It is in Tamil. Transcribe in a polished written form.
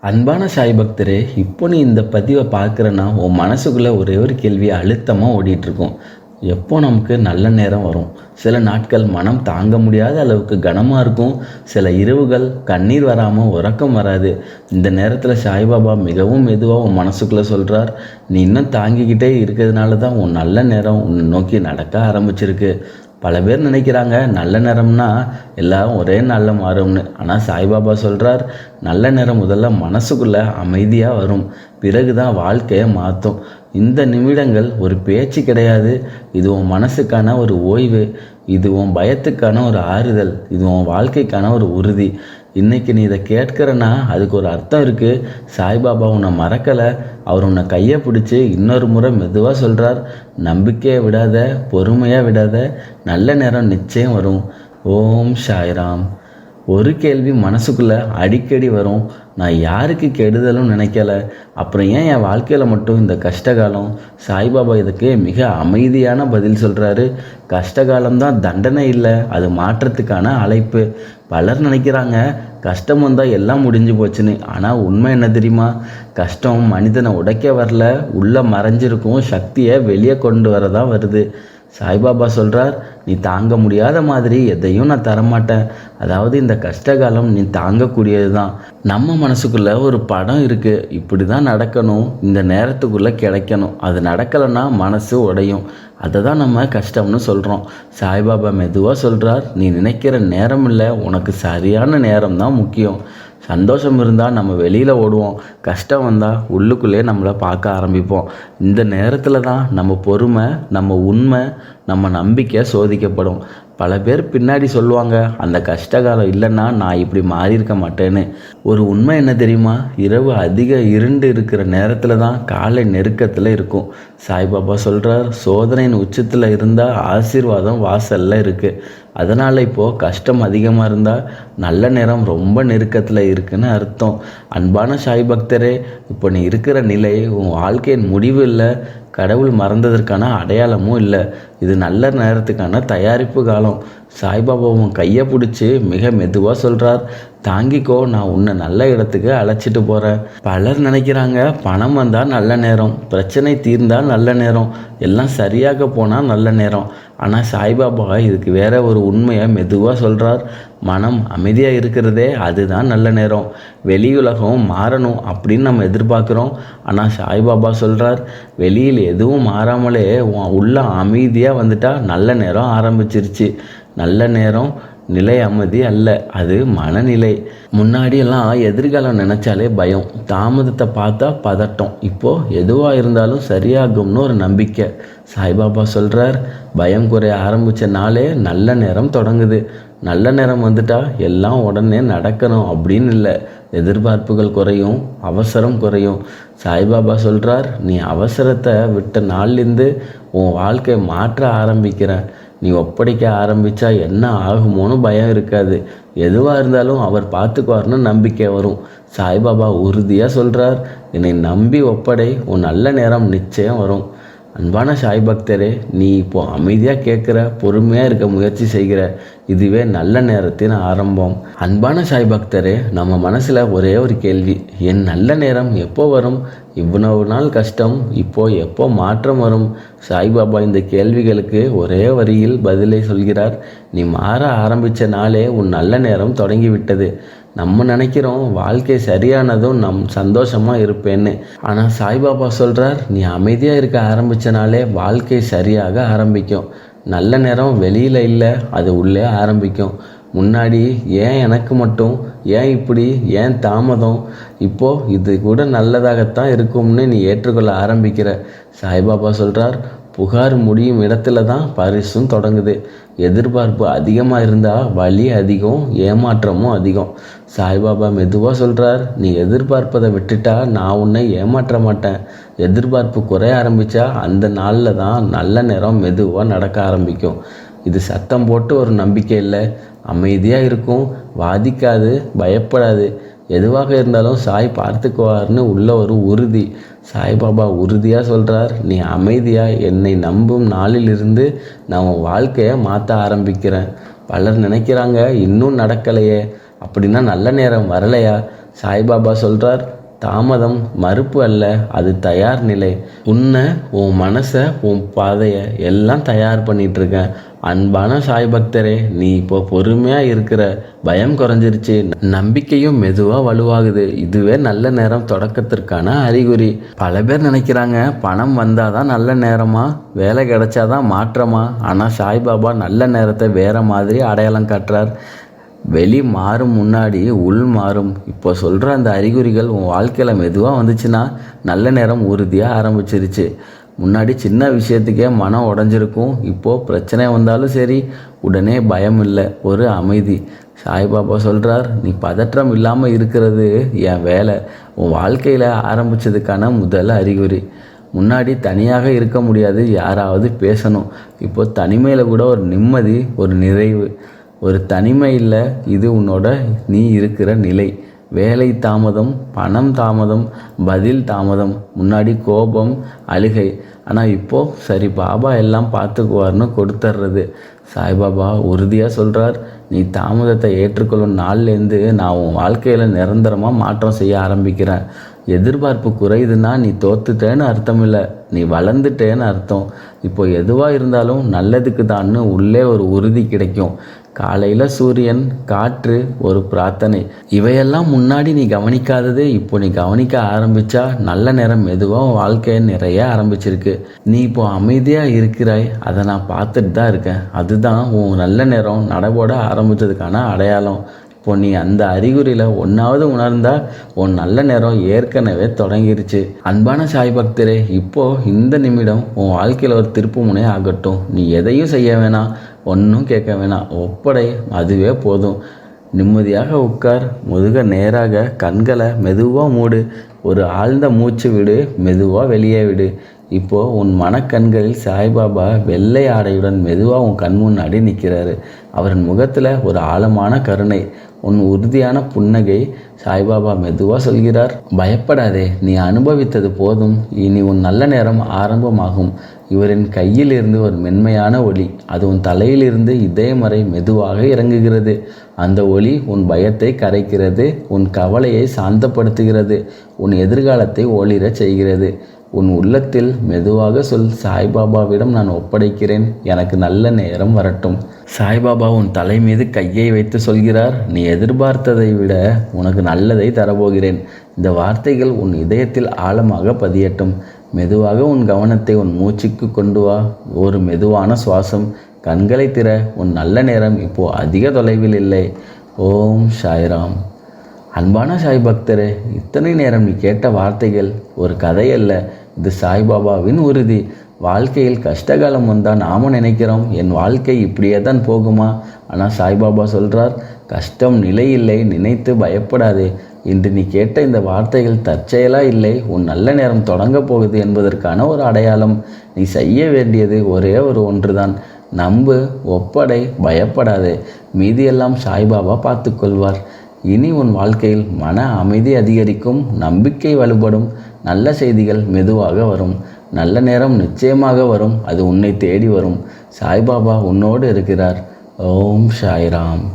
அன்பான சாய் பக்தரே, இப்போ நீ இந்த பதிவை பார்க்குறன்னா உன் மனசுக்குள்ளே ஒரே ஒரு கேள்வி அழுத்தமாக ஓடிட்டுருக்கும். எப்போ நமக்கு நல்ல நேரம் வரும்? சில நாட்கள் மனம் தாங்க முடியாத அளவுக்கு கனமாக இருக்கும். சில இரவுகள் கண்ணீர் வராமல் உறக்கம் வராது. இந்த நேரத்தில் சாய்பாபா மிகவும் மெதுவாக உன் மனசுக்குள்ளே சொல்கிறார், நீ இன்னும் தாங்கிக்கிட்டே இருக்கிறதுனால தான் உன் நல்ல நேரம் உன்னை நோக்கி நடக்க ஆரம்பிச்சிருக்கு. பல பேர் நினைக்கிறாங்க நல்ல நேரம்னா எல்லாரும் ஒரே நாளில் மாறும்னு. ஆனால் சாய்பாபா சொல்கிறார், நல்ல நேரம் முதல்ல மனசுக்குள்ளே அமைதியாக வரும், பிறகு தான் வாழ்க்கையை மாற்றும். இந்த நிமிடங்கள் ஒரு பேச்சு கிடையாது, இது உன் மனசுக்கான ஒரு ஓய்வு, இது உன் பயத்துக்கான ஒரு ஆறுதல், இது உன் வாழ்க்கைக்கான ஒரு உறுதி. இன்றைக்கி நீ இதை கேட்குறன்னா அதுக்கு ஒரு அர்த்தம் இருக்குது. சாய்பாபா உன்னை மறக்கலை, அவர் உன்னை கையை பிடிச்சி இன்னொரு முறை மெதுவாக சொல்கிறார், நம்பிக்கையை விடாத, பொறுமையாக விடாத, நல்ல நேரம் நிச்சயம் வரும். ஓம் சாய்ராம். ஒரு கேள்வி மனசுக்குள்ளே அடிக்கடி வரும், நான் யாருக்கு கெடுதலும் நினைக்கல, அப்புறம் ஏன் என் வாழ்க்கையில் மட்டும் இந்த கஷ்டகாலம்? சாய்பாபா இதுக்கு மிக அமைதியான பதில் சொல்கிறாரு, கஷ்டகாலம்தான் தண்டனை இல்லை, அது மாற்றத்துக்கான அழைப்பு. பலர் நினைக்கிறாங்க கஷ்டம் வந்தால் எல்லாம் முடிஞ்சு போச்சுன்னு. ஆனால் உண்மை என்ன தெரியுமா? கஷ்டம் மனிதனை உடைக்க வரல, உள்ளே மறைஞ்சிருக்கும் சக்தியை வெளியே கொண்டு வரதான் வருது. சாய்பாபா சொல்கிறார், நீ தாங்க முடியாத மாதிரி எதையும் நான் தரமாட்டேன். அதாவது இந்த கஷ்டகாலம் நீ தாங்கக்கூடியது தான். நம்ம மனசுக்குள்ளே ஒரு படம் இருக்குது, இப்படி தான் நடக்கணும், இந்த நேரத்துக்குள்ளே கிடைக்கணும். அது நடக்கலைன்னா மனசு உடையும். அதை தான் நம்ம கஷ்டம்னு சொல்கிறோம். சாய்பாபா மெதுவாக சொல்கிறார், நீ நினைக்கிற நேரம் இல்லை, உனக்கு சரியான நேரம் தான் முக்கியம். சந்தோஷம் இருந்தால் நம்ம வெளியில் ஓடுவோம், கஷ்டம் வந்தால் உள்ளுக்குள்ளே நம்மளை பார்க்க ஆரம்பிப்போம். இந்த நேரத்தில் தான் நம்ம பொறுமை, நம்ம உண்மை, நம்ம நம்பிக்கை சோதிக்கப்படும். பல பேர் பின்னாடி சொல்லுவாங்க, அந்த கஷ்டகாலம் இல்லைன்னா நான் இப்படி மாறியிருக்க மாட்டேன்னு. ஒரு உண்மை என்ன தெரியுமா? இரவு அதிக இருண்டு இருக்கிற நேரத்தில் தான் காலை நெருக்கத்தில் இருக்கும். சாய்பாபா சொல்கிறார், சோதனையின் உச்சத்தில் இருந்தால் ஆசீர்வாதம் வாசலில் இருக்குது. அதனால் இப்போது கஷ்டம் அதிகமாக இருந்தால் நல்ல நேரம் ரொம்ப நெருக்கத்தில் இருக்குன்னு அர்த்தம். அன்பான சாய் பக்தரே, இப்போ நீ இருக்கிற நிலை உன் வாழ்க்கையின் முடிவு இல்லை, கடவுள் மறந்ததற்கான அடையாளமும் இல்லை. இது நல்ல நேரத்துக்கான தயாரிப்பு காலம். சாய்பாபாவும் கையை பிடிச்சி மிக மெதுவாக சொல்கிறார், தாங்கிக்கோ, நான் உன்னை நல்ல இடத்துக்கு அழைச்சிட்டு போகிறேன். பலர் நினைக்கிறாங்க பணம் வந்தால் நல்ல நேரம், பிரச்சனை தீர்ந்தால் நல்ல நேரம், எல்லாம் சரியாக போனால் நல்ல நேரம். ஆனால் சாய்பாபா இதுக்கு வேற ஒரு உண்மையை மெதுவாக சொல்கிறார், மனம் அமைதியாக இருக்கிறதே அதுதான் நல்ல நேரம். வெளியுலகம் மாறணும் அப்படின்னு நம்ம எதிர்பார்க்குறோம். ஆனால் சாய்பாபா சொல்கிறார், வெளியில் எதுவும் மாறாமலே உள்ள அமைதியாக வந்துட்டா நல்ல நேரம் ஆரம்பிச்சிருச்சு. நல்ல நேரம் நிலை அமைதி அல்ல, அது மனநிலை. முன்னாடியெல்லாம் எதிர்காலம் நினச்சாலே பயம், தாமதத்தை பார்த்தா பதட்டம். இப்போது எதுவாக இருந்தாலும் சரியாகும்னு ஒரு நம்பிக்கை. சாய்பாபா சொல்கிறார், பயம் குறைய ஆரம்பித்த நாளே நல்ல நேரம் தொடங்குது. நல்ல நேரம் வந்துட்டா எல்லாம் உடனே நடக்கணும் அப்படின்னு இல்லை, எதிர்பார்ப்புகள் குறையும், அவசரம் குறையும். சாய்பாபா சொல்கிறார், நீ அவசரத்தை விட்ட நாள்லேருந்து உன் வாழ்க்கை மாற்ற ஆரம்பிக்கிற. நீ ஒப்படைக்க ஆரம்பித்தா என்ன ஆகுமோன்னு பயம் இருக்காது. எதுவாக இருந்தாலும் அவர் பார்த்துக்குவார்னு நம்பிக்கை வரும். சாய்பாபா உறுதியாக சொல்கிறார், என்னை நம்பி ஒப்படை, உன் நல்ல நேரம் நிச்சயம் வரும். அன்பான சாய் பக்தரே, நீ இப்போது அமைதியாக கேட்குற, பொறுமையாக இருக்க முயற்சி செய்கிற, இதுவே நல்ல நேரத்தின் ஆரம்பம். அன்பான சாய் பக்தரே, நம்ம மனசில் ஒரே ஒரு கேள்வி, என் நல்ல நேரம் எப்போ வரும்? இவ்வளவு நாள் கஷ்டம், இப்போது எப்போ மாற்றம் வரும்? சாய்பாபா இந்த கேள்விகளுக்கு ஒரே வரியில் பதிலை சொல்கிறார், நீ மாற ஆரம்பித்த நாளே உன் நல்ல நேரம் தொடங்கிவிட்டது. நம்ம நினைக்கிறோம் வாழ்க்கை சரியானதும் சந்தோஷமாக இருப்பேன்னு. ஆனால் சாய்பாபா சொல்கிறார், நீ அமைதியாக இருக்க ஆரம்பித்தனாலே வாழ்க்கை சரியாக ஆரம்பிக்கும். நல்ல நேரம் வெளியில் இல்லை, அது உள்ளே ஆரம்பிக்கும். முன்னாடி ஏன் எனக்கு மட்டும், ஏன் இப்படி, ஏன் தாமதம், இப்போது இது கூட நல்லதாகத்தான் இருக்கும்னு நீ ஏற்றுக்கொள்ள ஆரம்பிக்கிற. சாய்பாபா சொல்கிறார், புகார் முடியும் இடத்துல தான் பரிசும் தொடங்குது. எதிர்பார்ப்பு அதிகமாக இருந்தால் வலி அதிகம், ஏமாற்றமும் அதிகம். சாய்பாபா மெதுவாக சொல்கிறார், நீ எதிர்பார்ப்பதை விட்டுட்டா நான் உன்னை ஏமாற்ற மாட்டேன். எதிர்பார்ப்பு குறைய ஆரம்பித்தா அந்த நாளில் தான் நல்ல நேரம் மெதுவாக நடக்க ஆரம்பிக்கும். இது சத்தம் போட்டு ஒரு நம்பிக்கை இல்லை, அமைதியாக இருக்கும், வாதிக்காது, பயப்படாது. எதுவாக இருந்தாலும் சாய் பார்த்துக்குவார்னு உள்ள ஒரு உறுதி. சாய்பாபா உறுதியாக சொல்கிறார், நீ அமைதியாக என்னை நம்பும் நாளிலிருந்து நான் உன் வாழ்க்கையை மாற்ற ஆரம்பிக்கிறேன். பலர் நினைக்கிறாங்க இன்னும் நடக்கலையே, அப்படின்னா நல்ல நேரம் வரலையா? சாய்பாபா சொல்கிறார், தாமதம் மறுப்பு அல்ல, அது தயார் நிலை. உன்னை, உன் மனசை, உன் பாதையை எல்லாம் தயார் பண்ணிகிட்ருக்கேன். அன்பான சாய் பக்தரே, நீ இப்போ பொறுமையாக இருக்கிற, பயம் குறைஞ்சிருச்சு, நம்பிக்கையும் மெதுவாக வலுவாகுது. இதுவே நல்ல நேரம் தொடக்கத்திற்கான அறிகுறி. பல பேர் நினைக்கிறாங்க, பணம் வந்தால் தான் நல்ல நேரமா, வேலை கிடைச்சாதான் மாற்றமா. ஆனால் சாய்பாபா நல்ல நேரத்தை வேறு மாதிரி அடையாளம் காட்டுறார். வெளி மாறும் முன்னாடி உள் மாறும். இப்போ சொல்கிற அந்த அறிகுறிகள் உன் வாழ்க்கையில் மெதுவாக வந்துச்சுன்னா நல்ல நேரம் உறுதியாக ஆரம்பிச்சிருச்சு. முன்னாடி சின்ன விஷயத்துக்கே மனம் உடஞ்சிருக்கும். இப்போது பிரச்சனை வந்தாலும் சரி, உடனே பயம் இல்லை, ஒரு அமைதி. சாய்பாபா சொல்கிறார், நீ பதற்றம் இல்லாமல் இருக்கிறது என் வேலை. உன் வாழ்க்கையில் ஆரம்பித்ததுக்கான முதல் அறிகுறி. முன்னாடி தனியாக இருக்க முடியாது, யாராவது பேசணும். இப்போது தனிமையில் கூட ஒரு நிம்மதி, ஒரு நிறைவு. ஒரு தனிமை இல்லை, இது உன்னோட நீ இருக்கிற நிலை. வேலை தாமதம், பணம் தாமதம், பதில் தாமதம். முன்னாடி கோபம், அழுகை. ஆனால் இப்போது சரி, பாபா எல்லாம் பார்த்துக்குவார்னு கொடுத்துட்றது. சாய்பாபா உறுதியாக சொல்கிறார், நீ தாமதத்தை ஏற்றுக்கொள்ளும் நாள்லேருந்து நான் உன் வாழ்க்கையில் நிரந்தரமாக மாற்றம் செய்ய ஆரம்பிக்கிறேன். எதிர்பார்ப்பு குறையுதுன்னா நீ தோத்துட்டேன்னு அர்த்தம் இல்லை, நீ வளர்ந்துட்டேன்னு அர்த்தம். இப்போ எதுவாக இருந்தாலும் நல்லதுக்கு தான்னு உள்ளே ஒரு உறுதி கிடைக்கும். காலையில் சூரியன், காற்று, ஒரு பிரார்த்தனை, இவையெல்லாம் முன்னாடி நீ கவனிக்காதது இப்போ நீ கவனிக்க ஆரம்பித்தா நல்ல நேரம் மெதுவாக வாழ்க்கையை நிறைய ஆரம்பிச்சிருக்கு. நீ இப்போ அமைதியாக இருக்கிறாய், அதை நான் பார்த்துட்டு தான் இருக்கேன். அதுதான் உன் நல்ல நேரம் நடைபோட ஆரம்பித்ததுக்கான அடையாளம். இப்போ நீ அந்த அறிகுறியில் ஒன்றாவது உணர்ந்தால் உன் நல்ல நேரம் ஏற்கனவே தொடங்கிருச்சு. அன்பான சாய் பக்தரே, இப்போது இந்த நிமிடம் உன் வாழ்க்கையில் ஒரு திருப்பு முனை ஆகட்டும். நீ எதையும் செய்ய வேணாம், ஒன்றும் கேட்க வேணாம், ஒப்படை, அதுவே போதும். நிம்மதியாக உட்கார், முதுக நேராக, கண்களை மெதுவாக மூடு, ஒரு ஆழ்ந்த மூச்சு விடு, மெதுவாக வெளியே விடு. இப்போது உன் மனக்கண்களில் சாய்பாபா வெள்ளை ஆடையுடன் மெதுவாக உன் கண் முன்னாடி நிற்கிறாரு. அவரின் முகத்தில் ஒரு ஆழமான கருணை, உன் உறுதியான புன்னகை. சாய்பாபா மெதுவாக சொல்கிறார், பயப்படாதே, நீ அனுபவித்தது போதும், இனி உன் நல்ல நேரம் ஆரம்பமாகும். இவரின் கையிலிருந்து ஒரு மென்மையான ஒளி, அது உன் தலையிலிருந்து இதயம் வரை மெதுவாக இறங்குகிறது. அந்த ஒளி உன் பயத்தை கரைக்கிறது, உன் கவலையை சாந்தப்படுத்துகிறது, உன் எதிர்காலத்தை ஒளிரச் செய்கிறது. உன் உள்ளத்தில் மெதுவாக சொல், சாய்பாபாவிடம் நான் ஒப்படைக்கிறேன், எனக்கு நல்ல நேரம் வரட்டும். சாய்பாபா உன் தலை மீது கையை வைத்து சொல்கிறார், நீ எதிர்பார்த்ததை விட உனக்கு நல்லதை தரப்போகிறேன். இந்த வார்த்தைகள் உன் இதயத்தில் ஆழமாக பதியட்டும். மெதுவாக உன் கவனத்தை உன் மூச்சுக்கு கொண்டு வா. ஒரு மெதுவான சுவாசம். கண்களை திற. உன் நல்ல நேரம் இப்போது அதிக தொலைவில் இல்லை. ஓம் சாய்ராம். அன்பான சாய் பக்தரே, இத்தனை நேரம் நீ கேட்ட வார்த்தைகள் ஒரு கதையல்ல, இது சாய்பாபாவின் உறுதி. வாழ்க்கையில் கஷ்டகாலம் வந்தால் நாம் நினைக்கிறோம், என் வாழ்க்கை இப்படியே தான் போகுமா? ஆனால் சாய்பாபா சொல்கிறார், கஷ்டம் நிலை இல்லை, நினைத்து பயப்படாதே. இன்று நீ கேட்ட இந்த வார்த்தைகள் தற்செயலாக இல்லை, உன் நல்ல நேரம் தொடங்க போகுது என்பதற்கான ஒரு அடையாளம். நீ செய்ய வேண்டியது ஒரே ஒரு ஒன்றுதான், நம்பு, ஒப்படை, பயப்படாதே. மீதியெல்லாம் சாய்பாபா பார்த்துக்கொள்வார். இனி உன் வாழ்க்கையில் மன அமைதி அதிகரிக்கும், நம்பிக்கை வலுப்படும், நல்ல செய்திகள் மெதுவாக வரும், நல்ல நேரம் நிச்சயமாக வரும், அது உன்னை தேடி வரும். சாய்பாபா உன்னோடு இருக்கிறார். ஓம் சாய்ராம்.